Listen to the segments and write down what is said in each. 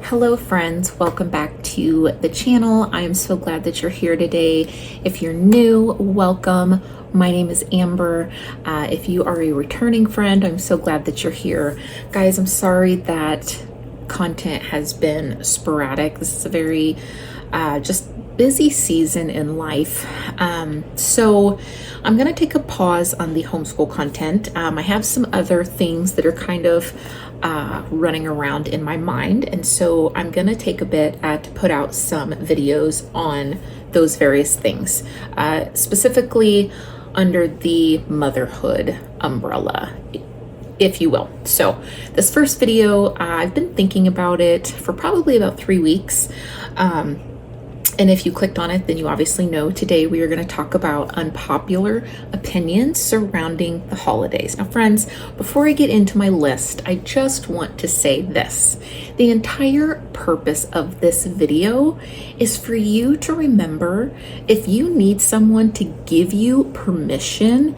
Hello friends, welcome back to the channel. I am so glad that you're here today. If you're new, welcome. My name is Amber. If you are a returning friend, I'm so glad that you're here. Guys, I'm sorry that content has been sporadic. This is a very just busy season in life. So I'm gonna take a pause on the homeschool content. I have some other things that are kind of running around in my mind, and so I'm gonna take a bit to put out some videos on those various things, specifically under the motherhood umbrella, if you will. So this first video, I've been thinking about it for probably about 3 weeks. And if you clicked on it, then you obviously know today we are going to talk about unpopular opinions surrounding the holidays. Now, friends, before I get into my list, I just want to say this. The entire purpose of this video is for you to remember, if you need someone to give you permission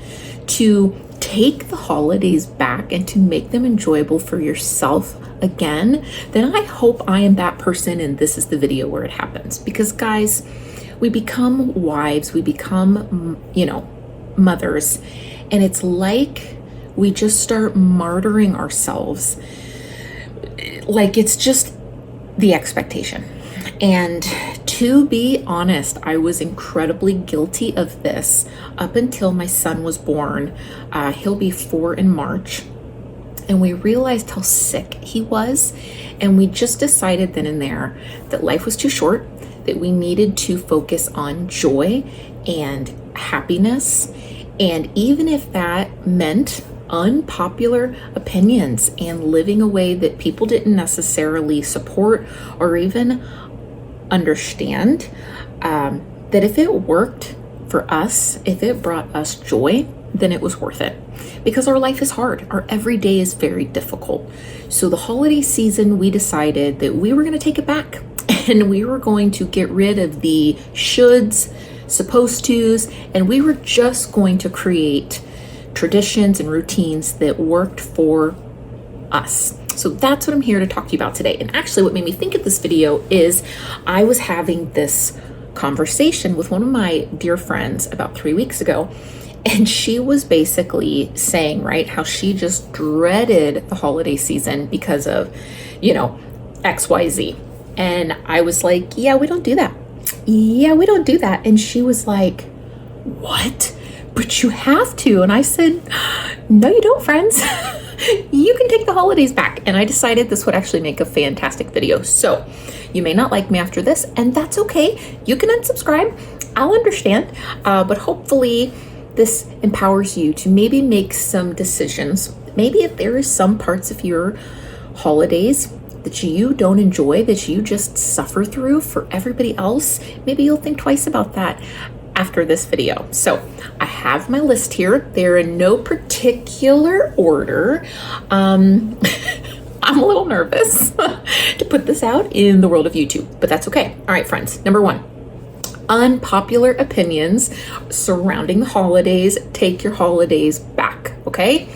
to take the holidays back and to make them enjoyable for yourself again, then I hope I am that person, and this is the video where it happens. Because guys, we become wives, we become, mothers, and it's like we just start martyring ourselves. Like it's just the expectation. And to be honest, I was incredibly guilty of this up until my son was born. He'll be 4 in March. And we realized how sick he was. And we just decided then and there that life was too short, that we needed to focus on joy and happiness. And even if that meant unpopular opinions and living a way that people didn't necessarily support or even understand, that if it worked for us, if it brought us joy, then it was worth it. Because our life is hard. Our everyday is very difficult. So the holiday season, we decided that we were going to take it back and we were going to get rid of the shoulds, supposed tos, and we were just going to create traditions and routines that worked for us. So that's what I'm here to talk to you about today. And actually what made me think of this video is I was having this conversation with one of my dear friends about 3 weeks ago. And she was basically saying, right, how she just dreaded the holiday season because of, XYZ. And I was like, yeah, we don't do that. Yeah, we don't do that. And she was like, what? But you have to. And I said, no, you don't, friends. You can take the holidays back. And I decided this would actually make a fantastic video. So you may not like me after this, and that's okay. You can unsubscribe. I'll understand. But hopefully this empowers you to maybe make some decisions. Maybe if there is some parts of your holidays that you don't enjoy, that you just suffer through for everybody else, maybe you'll think twice about that after this video. So I have my list here. They're in no particular order. I'm a little nervous to put this out in the world of YouTube, but that's okay. All right, friends. Number 1. Unpopular opinions surrounding the holidays. Take your holidays back, okay?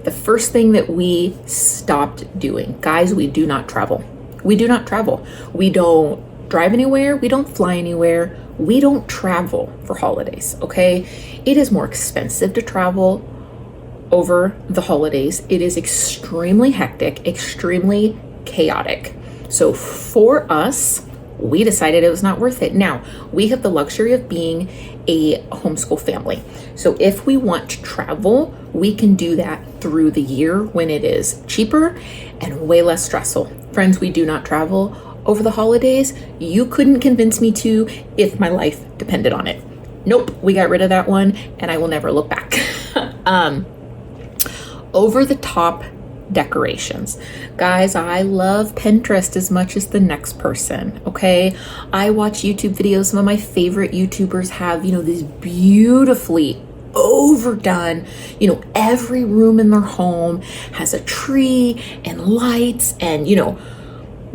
The first thing that we stopped doing, guys, we do not travel. We do not travel. We don't drive anywhere. We don't fly anywhere. We don't travel for holidays, okay? It is more expensive to travel over the holidays. It is extremely hectic, extremely chaotic. So for us, we decided it was not worth it. Now, we have the luxury of being a homeschool family. So if we want to travel, we can do that through the year when it is cheaper and way less stressful. Friends, we do not travel over the holidays. You couldn't convince me to if my life depended on it. Nope, we got rid of that one and I will never look back. Over the top decorations. Guys, I love Pinterest as much as the next person, okay? I watch YouTube videos. Some of my favorite YouTubers have, these beautifully overdone, every room in their home has a tree and lights and,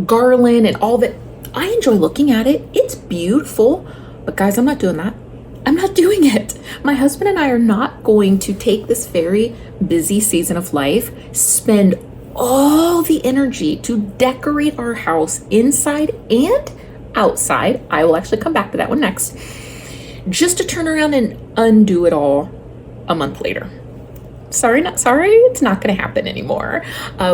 garland and all that. I enjoy looking at it. It's beautiful, but guys, I'm not doing that. I'm not doing it. My husband and I are not going to take this very busy season of life, spend all the energy to decorate our house inside and outside. I will actually come back to that one next, just to turn around and undo it all a month later. Sorry, not sorry. It's not going to happen anymore.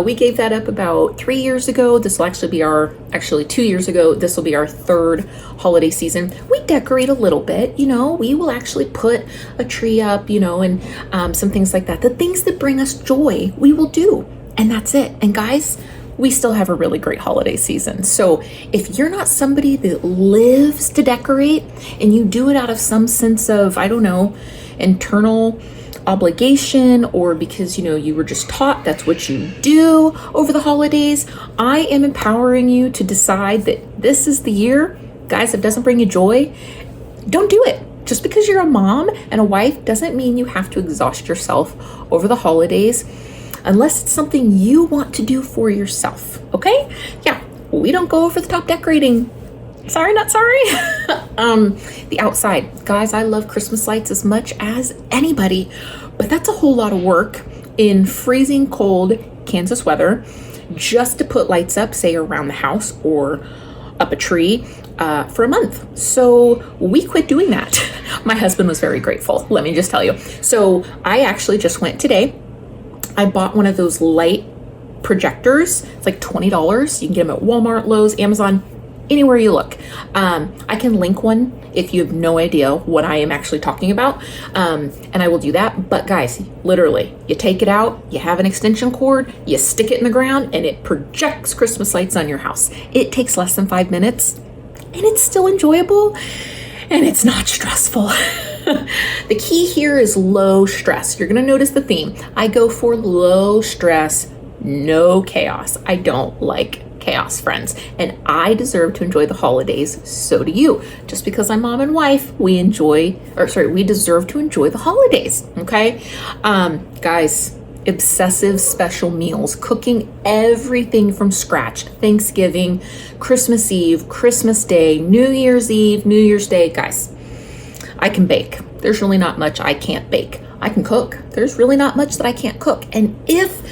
We gave that up about 3 years ago. This will actually be actually 2 years ago. This will be our third holiday season. We decorate a little bit, we will actually put a tree up, and some things like that. The things that bring us joy, we will do. And that's it. And guys, we still have a really great holiday season. So if you're not somebody that lives to decorate and you do it out of some sense of, I don't know, internal obligation, or because you were just taught that's what you do over the holidays, I am empowering you to decide that this is the year. Guys, if it doesn't bring you joy, don't do it. Just because you're a mom and a wife doesn't mean you have to exhaust yourself over the holidays, unless it's something you want to do for yourself. Okay? Yeah, we don't go over the top decorating. Sorry, not sorry. The outside. Guys, I love Christmas lights as much as anybody, but that's a whole lot of work in freezing cold Kansas weather just to put lights up, say around the house or up a tree for a month. So we quit doing that. My husband was very grateful, let me just tell you. So I actually just went today. I bought one of those light projectors. It's like $20. You can get them at Walmart, Lowe's, Amazon, anywhere you look. I can link one if you have no idea what I am actually talking about. And I will do that. But guys, literally, you take it out, you have an extension cord, you stick it in the ground, and it projects Christmas lights on your house. It takes less than 5 minutes, and it's still enjoyable, and it's not stressful. The key here is low stress. You're gonna notice the theme. I go for low stress, no chaos. I don't like chaos, friends, and I deserve to enjoy the holidays. So do you. Just because I'm mom and wife, we deserve to enjoy the holidays. Okay, guys, obsessive special meals, cooking everything from scratch. Thanksgiving, Christmas Eve, Christmas Day, New Year's Eve, New Year's Day. Guys, I can bake. There's really not much I can't bake. I can cook. There's really not much that I can't cook. And if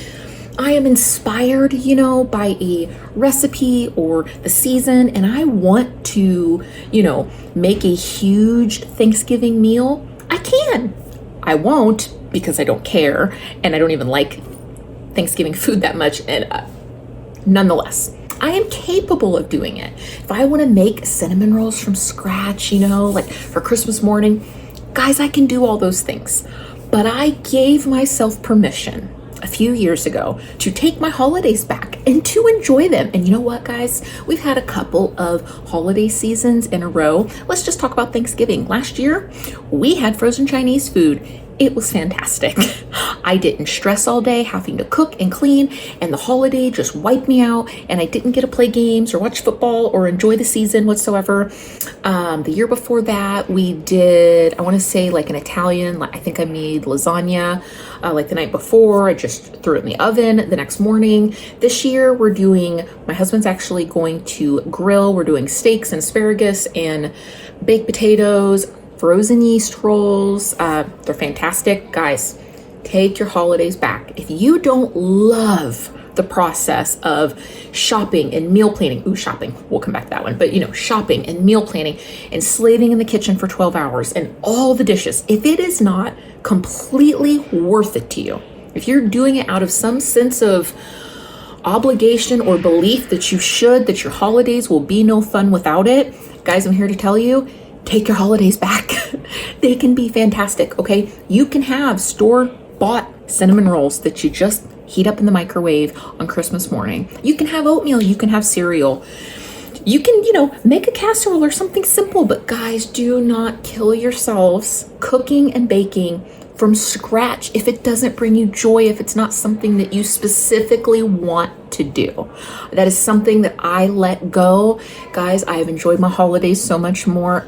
I am inspired, by a recipe or the season, and I want to, make a huge Thanksgiving meal, I can. I won't, because I don't care, and I don't even like Thanksgiving food that much, and nonetheless, I am capable of doing it. If I want to make cinnamon rolls from scratch, like for Christmas morning, guys, I can do all those things. But I gave myself permission a few years ago to take my holidays back and to enjoy them. And you know what, guys? We've had a couple of holiday seasons in a row. Let's just talk about Thanksgiving. Last year, we had frozen Chinese food. It was fantastic. I didn't stress all day having to cook and clean, and the holiday just wiped me out, and I didn't get to play games or watch football or enjoy the season whatsoever. The year before that, we did, I want to say like an Italian, I think I made lasagna like the night before. I just threw it in the oven the next morning. This year, my husband's actually going to grill. We're doing steaks and asparagus and baked potatoes, frozen yeast rolls. They're fantastic. Guys, take your holidays back. If you don't love the process of shopping and meal planning, shopping, we'll come back to that one, but shopping and meal planning and slaving in the kitchen for 12 hours and all the dishes, if it is not completely worth it to you, if you're doing it out of some sense of obligation or belief that your holidays will be no fun without it, guys, I'm here to tell you, take your holidays back. They can be fantastic, okay? You can have store-bought cinnamon rolls that you just heat up in the microwave on Christmas morning. You can have oatmeal, you can have cereal. You can, make a casserole or something simple, but guys, do not kill yourselves cooking and baking from scratch if it doesn't bring you joy, if it's not something that you specifically want to do. That is something that I let go. Guys, I have enjoyed my holidays so much more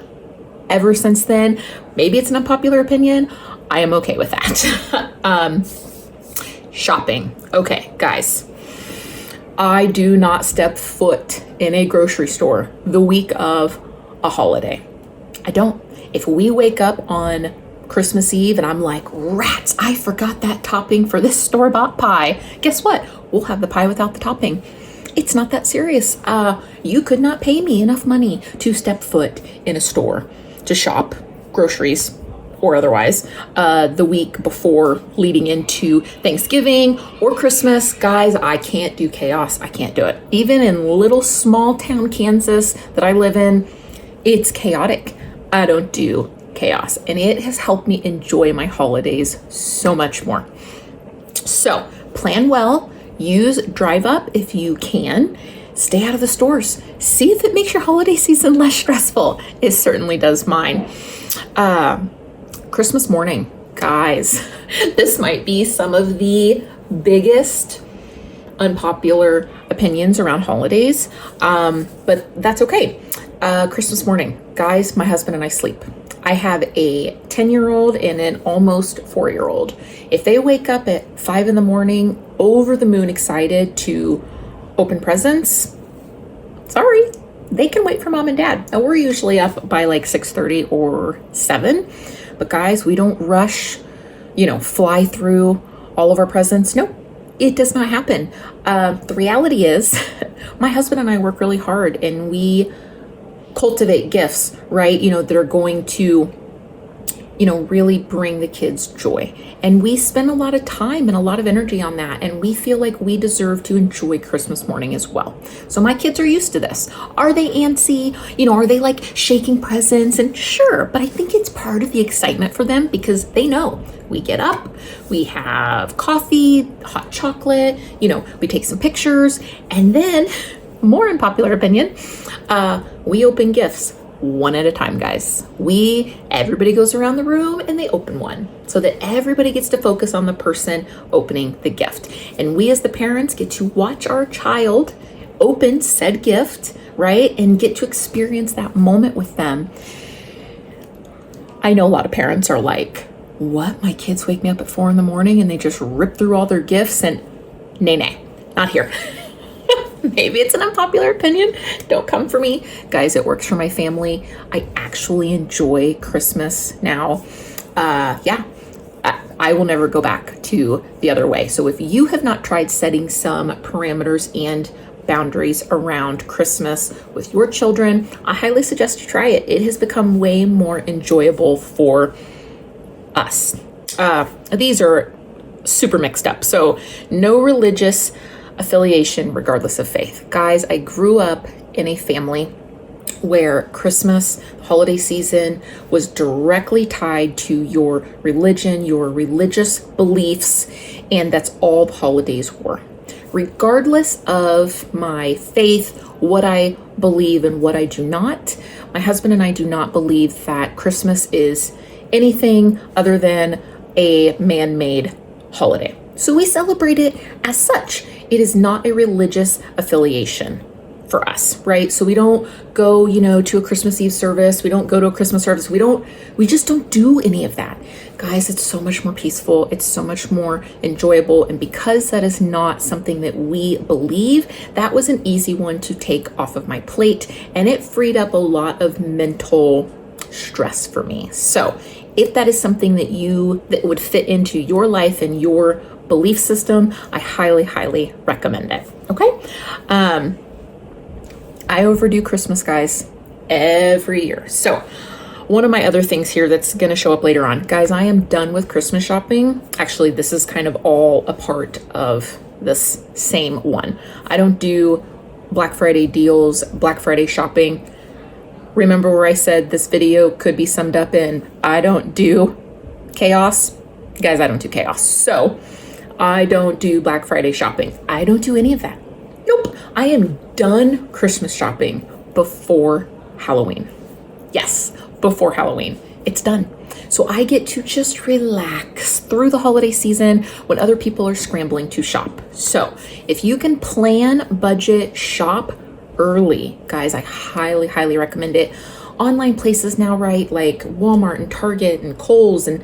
ever since then. Maybe it's an unpopular opinion. I am okay with that. Shopping. Okay, guys, I do not step foot in a grocery store the week of a holiday. I don't. If we wake up on Christmas Eve and I'm like, rats, I forgot that topping for this store-bought pie. Guess what? We'll have the pie without the topping. It's not that serious. You could not pay me enough money to step foot in a store to shop groceries or otherwise the week before leading into Thanksgiving or Christmas. Guys, I can't do chaos. I can't do it. Even in little small town Kansas that I live in, it's chaotic. I don't do chaos, and it has helped me enjoy my holidays so much more. So plan well, use Drive Up if you can, stay out of the stores, see if it makes your holiday season less stressful. It certainly does mine. Christmas morning, guys, this might be some of the biggest unpopular opinions around holidays, but that's okay. Christmas morning, guys, my husband and I sleep. I have a 10-year-old and an almost 4-year-old. If they wake up at 5 in the morning, over the moon excited to open presents, sorry, they can wait for mom and dad. And we're usually up by like 6:30 or 7. But guys, we don't rush, fly through all of our presents. Nope, it does not happen. The reality is my husband and I work really hard and we cultivate gifts, right? That are going to, really bring the kids joy. And we spend a lot of time and a lot of energy on that. And we feel like we deserve to enjoy Christmas morning as well. So my kids are used to this. Are they antsy? Are they like shaking presents? And sure, but I think it's part of the excitement for them because they know we get up, we have coffee, hot chocolate, we take some pictures, and then more unpopular opinion, we open gifts one at a time, guys. Everybody goes around the room and they open one so that everybody gets to focus on the person opening the gift. And we as the parents get to watch our child open said gift, right? And get to experience that moment with them. I know a lot of parents are like, what? My kids wake me up at 4 in the morning and they just rip through all their gifts and nay, not here. Maybe it's an unpopular opinion. Don't come for me. Guys, it works for my family. I actually enjoy Christmas now. I will never go back to the other way. So if you have not tried setting some parameters and boundaries around Christmas with your children, I highly suggest you try it. It has become way more enjoyable for us. These are super mixed up. So no religious affiliation regardless of faith. Guys, I grew up in a family where Christmas, holiday season, was directly tied to your religion, your religious beliefs, and that's all the holidays were. Regardless of my faith, what I believe and what I do not, my husband and I do not believe that Christmas is anything other than a man-made holiday. So we celebrate it as such. It is not a religious affiliation for us, right? So we don't go, to a Christmas Eve service. We don't go to a Christmas service. We just don't do any of that. Guys, it's so much more peaceful. It's so much more enjoyable. And because that is not something that we believe, that was an easy one to take off of my plate. And it freed up a lot of mental stress for me. So if that is something that would fit into your life and your belief system, I highly, highly recommend it. Okay. I overdo Christmas, guys, every year. So one of my other things here that's going to show up later on, guys, I am done with Christmas shopping. Actually, this is kind of all a part of this same one. I don't do Black Friday deals, Black Friday shopping. Remember where I said this video could be summed up in, I don't do chaos? Guys, I don't do chaos. So I don't do Black Friday shopping. I don't do any of that. Nope. I am done Christmas shopping before Halloween. Yes, before Halloween. It's done. So I get to just relax through the holiday season when other people are scrambling to shop. So if you can plan, budget, shop early, guys, I highly, highly recommend it. Online places now, right? Like Walmart and Target and Kohl's and,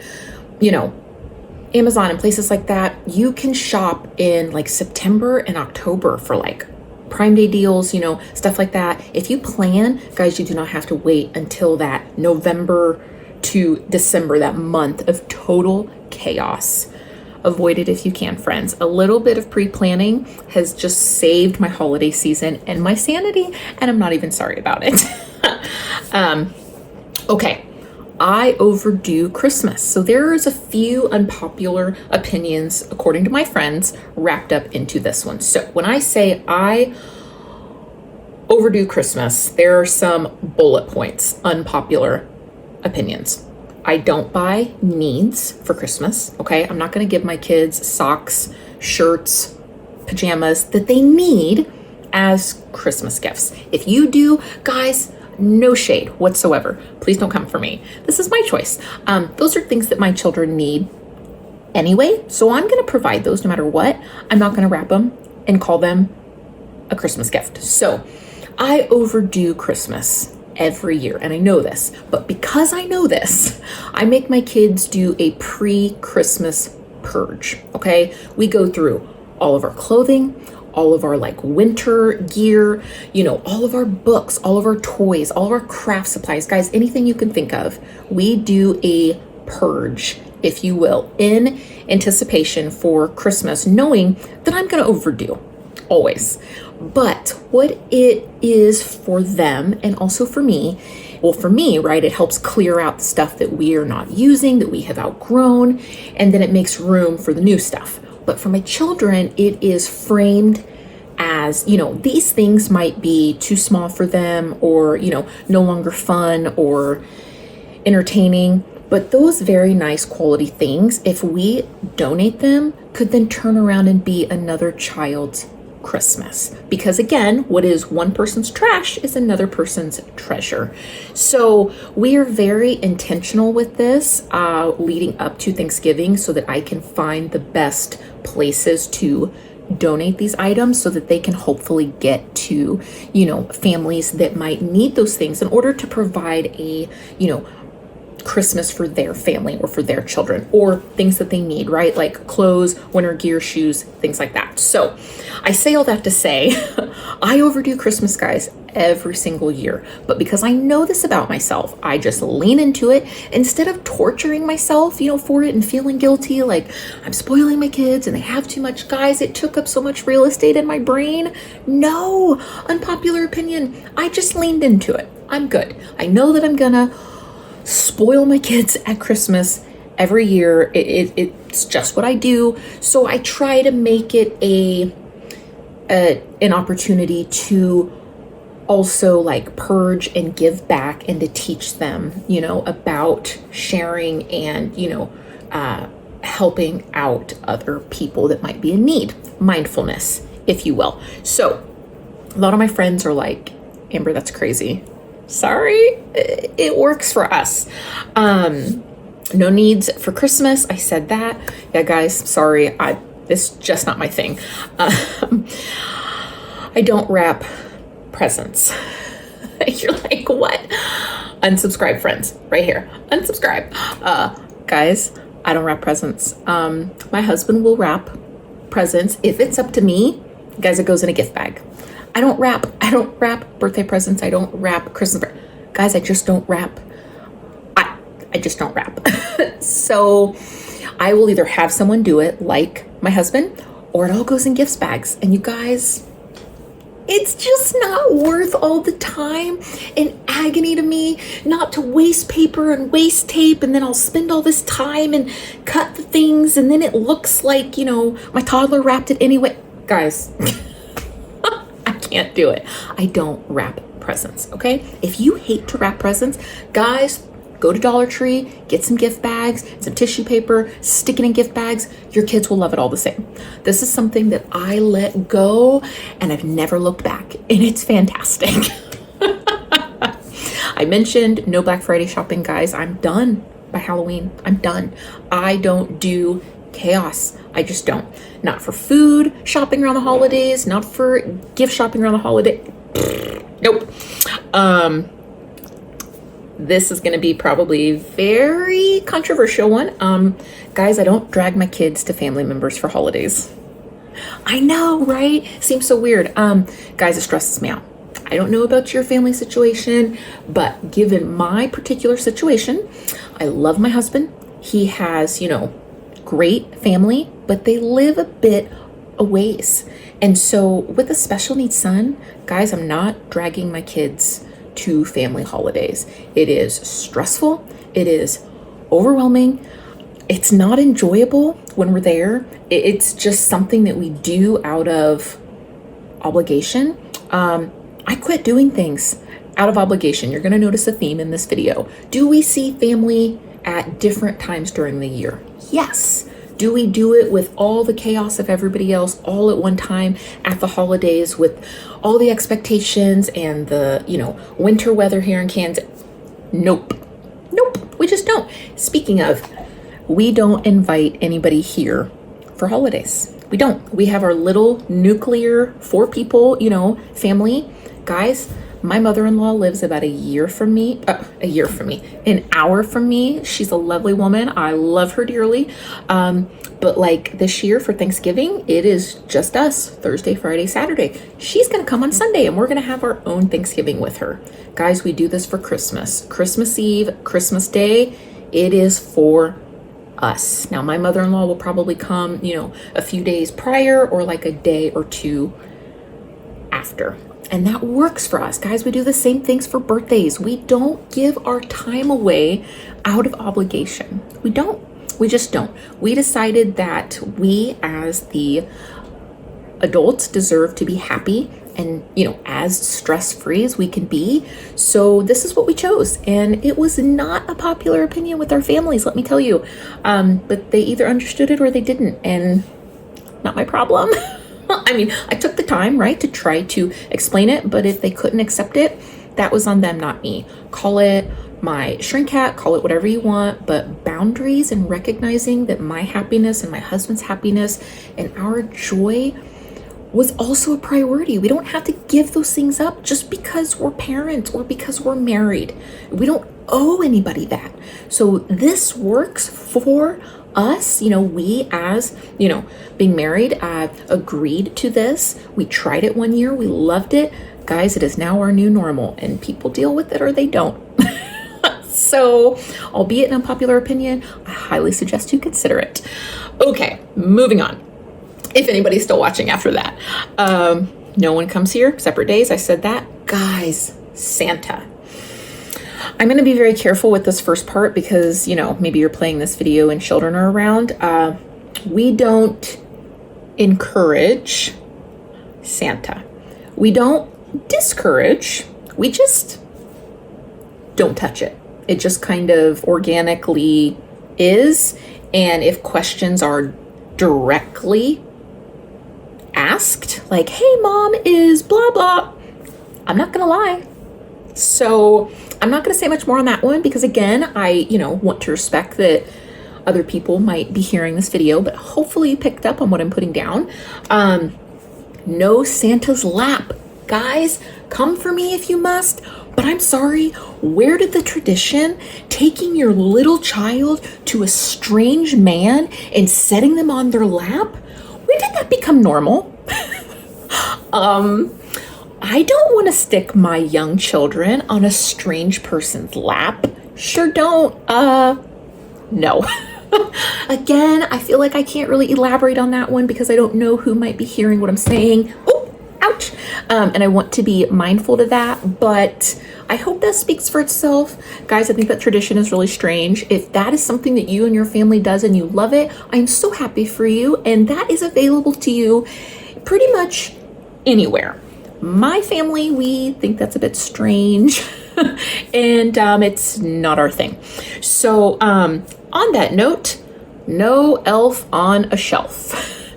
Amazon and places like that, you can shop in like September and October for like Prime Day deals, stuff like that. If you plan, guys, you do not have to wait until that November, to December, that month of total chaos. Avoid it if you can, friends. A little bit of pre-planning has just saved my holiday season and my sanity, and I'm not even sorry about it. Okay, I overdo Christmas. So there's a few unpopular opinions, according to my friends, wrapped up into this one. So when I say I overdo Christmas, there are some bullet points, unpopular opinions. I don't buy needs for Christmas, okay? I'm not gonna give my kids socks, shirts, pajamas that they need as Christmas gifts. If you do, guys, no shade whatsoever. Please don't come for me. This is my choice. Those are things that my children need anyway, so I'm gonna provide those no matter what. I'm not gonna wrap them and call them a Christmas gift. So I overdo Christmas every year, and I know this, but because I know this, I make my kids do a pre-Christmas purge, okay? We go through all of our clothing, all of our like winter gear, you know, all of our books, all of our toys, all of our craft supplies, guys, anything you can think of. We do a purge, if you will, in anticipation for Christmas, knowing that I'm gonna overdo, always. But what it is for them and also for me, well, for me, right, it helps clear out the stuff that we are not using, that we have outgrown, and then it makes room for the new stuff. But for my children, it is framed as, you know, these things might be too small for them or, you know, no longer fun or entertaining. But those very nice quality things, if we donate them, could then turn around and be another child's Christmas. Because again, what is one person's trash is another person's treasure. So we are very intentional with this leading up to Thanksgiving so that I can find the best places to donate these items so that they can hopefully get to, you know, families that might need those things in order to provide a, you know, Christmas for their family or for their children or things that they need, right? Like clothes, winter gear, shoes, things like that. So I say all that to say, I overdo Christmas, guys, every single year. But because I know this about myself, I just lean into it instead of torturing myself, you know, for it and feeling guilty, like I'm spoiling my kids and they have too much. Guys, it took up so much real estate in my brain. No, unpopular opinion. I just leaned into it. I'm good. I know that I'm gonna spoil my kids at Christmas every year. It's just what I do. So I try to make it an opportunity to also like purge and give back and to teach them, you know, about sharing and, you know, helping out other people that might be in need. Mindfulness, if you will. So a lot of my friends are like, Amber, that's crazy. Sorry, it works for us. No needs for Christmas. I said that. Yeah, guys, sorry. It's just not my thing. I don't wrap presents. You're like, what? Unsubscribe, friends. Right here. Unsubscribe. Guys, I don't wrap presents. My husband will wrap presents. If it's up to me, guys, it goes in a gift bag. I don't wrap birthday presents. I don't wrap Christmas. Guys, I just don't wrap. I just don't wrap. So I will either have someone do it like my husband, or it all goes in gift bags. And you guys, it's just not worth all the time and agony to me not to waste paper and waste tape, and then I'll spend all this time and cut the things and then it looks like, you know, my toddler wrapped it anyway. Guys, can't do it. I don't wrap presents, okay? If you hate to wrap presents, guys, go to Dollar Tree, get some gift bags, some tissue paper, stick it in gift bags. Your kids will love it all the same. This is something that I let go and I've never looked back, and it's fantastic. I mentioned no Black Friday shopping, guys. I'm done by Halloween. I'm done. I don't do chaos. I just don't. Not for food shopping around the holidays, not for gift shopping around the holiday. Nope. This is going to be probably a very controversial one. Guys, I don't drag my kids to family members for holidays. I know, right? Seems so weird. Guys, it stresses me out. I don't know about your family situation, but given my particular situation, I love my husband. He has, great family, but they live a bit a ways. And so with a special needs son, guys, I'm not dragging my kids to family holidays. It is stressful. It is overwhelming. It's not enjoyable when we're there. It's just something that we do out of obligation. I quit doing things out of obligation. You're going to notice a theme in this video. Do we see family at different times during the year? Yes. Do we do it with all the chaos of everybody else all at one time at the holidays with all the expectations and the, winter weather here in Kansas? Nope. We just don't. Speaking of, we don't invite anybody here for holidays. We don't. We have our little nuclear 4 people, family. Guys, my mother-in-law lives about an hour from me. She's a lovely woman. I love her dearly. But like this year for Thanksgiving, it is just us, Thursday, Friday, Saturday. She's going to come on Sunday and we're going to have our own Thanksgiving with her. Guys, we do this for Christmas. Christmas Eve, Christmas Day, it is for us. Now, my mother-in-law will probably come, a few days prior or like a day or two after. And that works for us. Guys, we do the same things for birthdays. We don't give our time away out of obligation. We don't. We just don't. We decided that we as the adults deserve to be happy and, as stress-free as we can be. So this is what we chose. And it was not a popular opinion with our families, let me tell you. But they either understood it or they didn't. And not my problem. I took the time, right, to try to explain it, but if they couldn't accept it, that was on them, not me. Call it my shrink hat, call it whatever you want, but boundaries and recognizing that my happiness and my husband's happiness and our joy was also a priority. We don't have to give those things up just because we're parents or because we're married. We don't owe anybody that. So this works for us. We as, being married, agreed to this. We tried it one year. We loved it. Guys, it is now our new normal and people deal with it or they don't. So, albeit an unpopular opinion, I highly suggest you consider it. Okay, moving on. If anybody's still watching after that. No one comes here, separate days. I said that. Guys, Santa. I'm going to be very careful with this first part because, maybe you're playing this video and children are around. We don't encourage Santa. We don't discourage. We just don't touch it. It just kind of organically is. And if questions are directly asked, like, hey, mom, is blah, blah, I'm not going to lie. So I'm not going to say much more on that one because, again, I, want to respect that other people might be hearing this video, but hopefully you picked up on what I'm putting down. No Santa's lap. Guys, come for me if you must, but I'm sorry, where did the tradition taking your little child to a strange man and setting them on their lap, when did that become normal? I don't want to stick my young children on a strange person's lap. Sure don't. No. Again, I feel like I can't really elaborate on that one because I don't know who might be hearing what I'm saying. Oh, ouch. And I want to be mindful to that, but I hope that speaks for itself. Guys, I think that tradition is really strange. If that is something that you and your family does and you love it, I'm so happy for you. And that is available to you pretty much anywhere. My family, we think that's a bit strange and it's not our thing. So on that note, no elf on a shelf.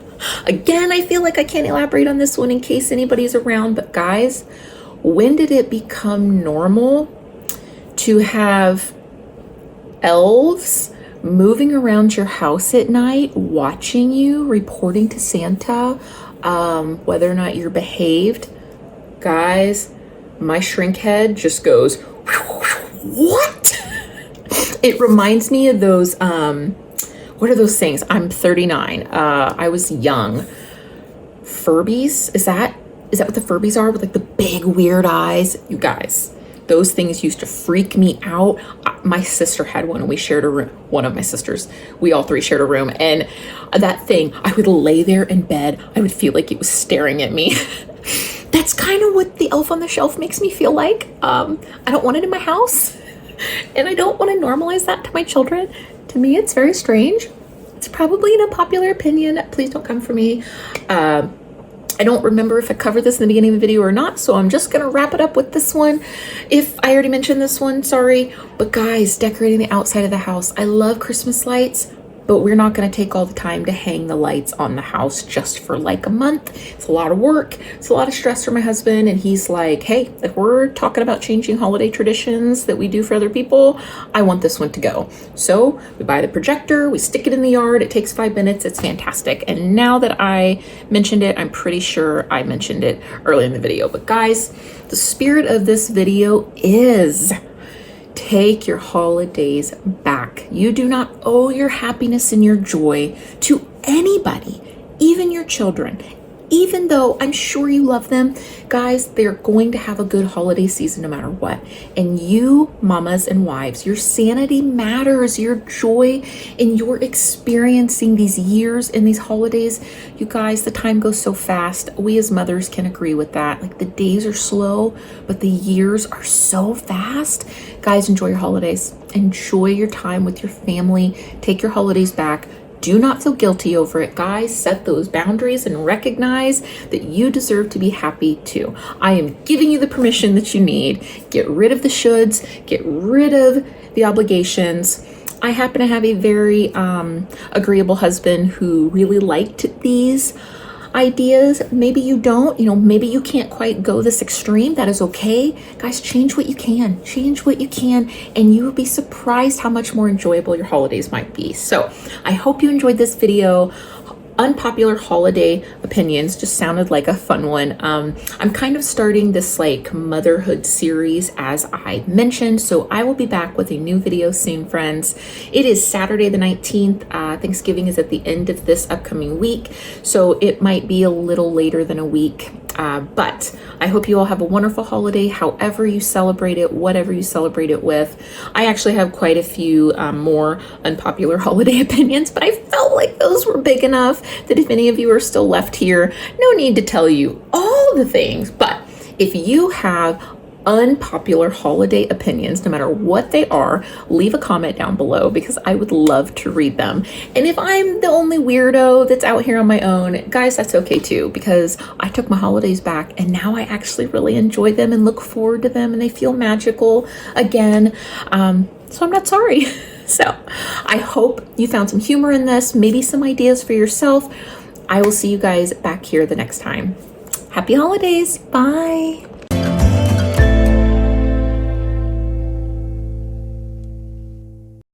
Again, I feel like I can't elaborate on this one in case anybody's around, but guys, when did it become normal to have elves moving around your house at night, watching you, reporting to Santa, whether or not you're behaved? Guys, my shrink head just goes, what? It reminds me of those, what are those things? I'm 39. I was young. Furbies, is that Is that what the Furbies are, with like the big weird eyes? You guys, those things used to freak me out. My sister had one and we shared a room. One of my sisters, we all three shared a room. And that thing, I would lay there in bed. I would feel like it was staring at me. That's kind of what the elf on the shelf makes me feel like. I don't want it in my house. And I don't want to normalize that to my children. To me, it's very strange. It's probably an unpopular opinion. Please don't come for me. I don't remember if I covered this in the beginning of the video or not, so I'm just gonna wrap it up with this one. If I already mentioned this one, sorry. But guys, decorating the outside of the house. I love Christmas lights, but we're not gonna take all the time to hang the lights on the house just for like a month. It's a lot of work. It's a lot of stress for my husband, and he's like, hey, if we're talking about changing holiday traditions that we do for other people, I want this one to go. So we buy the projector, we stick it in the yard. It takes 5 minutes. It's fantastic. And now that I mentioned it, I'm pretty sure I mentioned it early in the video. But guys, the spirit of this video is take your holidays back. You do not owe your happiness and your joy to anybody, even your children. Even though I'm sure you love them, guys, they're going to have a good holiday season no matter what. And you, mamas and wives, your sanity matters, your joy in your experiencing these years and these holidays. You guys, the time goes so fast. We as mothers can agree with that. Like, the days are slow, but the years are so fast. Guys, enjoy your holidays. Enjoy your time with your family. Take your holidays back. Do not feel guilty over it, guys. Set those boundaries and recognize that you deserve to be happy too. I am giving you the permission that you need. Get rid of the shoulds, get rid of the obligations. I happen to have a very agreeable husband who really liked these ideas. Maybe you don't, maybe you can't quite go this extreme. That is okay. Guys, change what you can. Change what you can, and you will be surprised how much more enjoyable your holidays might be. So I hope you enjoyed this video. Unpopular holiday opinions just sounded like a fun one. I'm kind of starting this like motherhood series, as I mentioned, so I will be back with a new video soon, friends. It is Saturday the 19th. Thanksgiving is at the end of this upcoming week, so it might be a little later than a week. But I hope you all have a wonderful holiday, however you celebrate it, whatever you celebrate it with. I actually have quite a few more unpopular holiday opinions, but I felt like those were big enough that if any of you are still left here, no need to tell you all the things. But if you have unpopular holiday opinions, no matter what they are, leave a comment down below because I would love to read them. And if I'm the only weirdo that's out here on my own, guys, that's okay too, because I took my holidays back and now I actually really enjoy them and look forward to them, and they feel magical again. So I'm not sorry. So I hope you found some humor in this, maybe some ideas for yourself. I will see you guys back here the next time. Happy holidays. Bye.